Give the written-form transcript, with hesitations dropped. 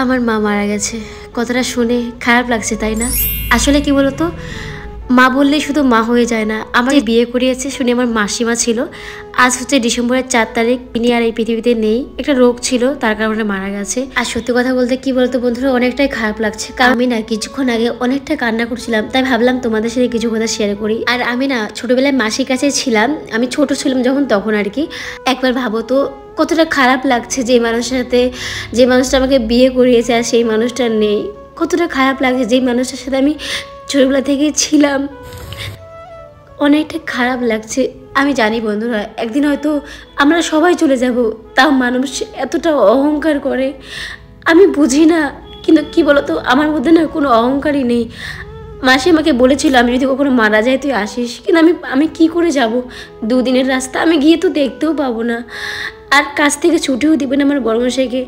আমার মা মারা গেছে। কথাটা শুনে খারাপ লাগছে, তাই না? আসলে কি বলতো, মা বললেই শুধু মা হয়ে যায় না। আমার বিয়ে করিয়েছে শুনে আমার মাসিমা ছিল। আজ হচ্ছে ডিসেম্বরের 4 তারিখ, তিনি আর এই পৃথিবীতে নেই। একটা রোগ ছিল, তার কারণে মারা গেছে। আর সত্যি কথা বলতে কি বলতো বন্ধুরা, অনেকটাই খারাপ লাগছে। কারণ আমি না কিছুক্ষণ আগে অনেকটা কান্না করছিলাম, তাই ভাবলাম তোমাদের সাথে কিছু কথা শেয়ার করি। আর আমি না ছোটবেলায় মাসির কাছে ছিলাম, আমি ছোট ছিলাম যখন, তখন আর কি। একবার ভাবো তো কতটা খারাপ লাগছে যে মানুষের সাথে, যে মানুষটা আমাকে বিয়ে করিয়েছে আর সেই মানুষটা নেই। কতটা খারাপ লাগছে যেই মানুষটার সাথে আমি ছোটবেলা থেকে ছিলাম। অনেকটা খারাপ লাগছে। আমি জানি বন্ধুরা, একদিন হয়তো আমরা সবাই চলে যাব, তাও মানুষ এতটা অহংকার করে আমি বুঝি না। কিন্তু কি বলতো, আমার মধ্যে না কোনো অহংকারই নেই। মাসি আমাকে বলেছিল আমি যদি কখনো মারা যাই তুই আসিস, কিন্তু আমি কি করে যাব? 2 দিনের রাস্তা, আমি গিয়ে তো দেখতেও পাবো না। আর কাছ থেকে ছুটিও দিবে না আমার বড়মশাইকে।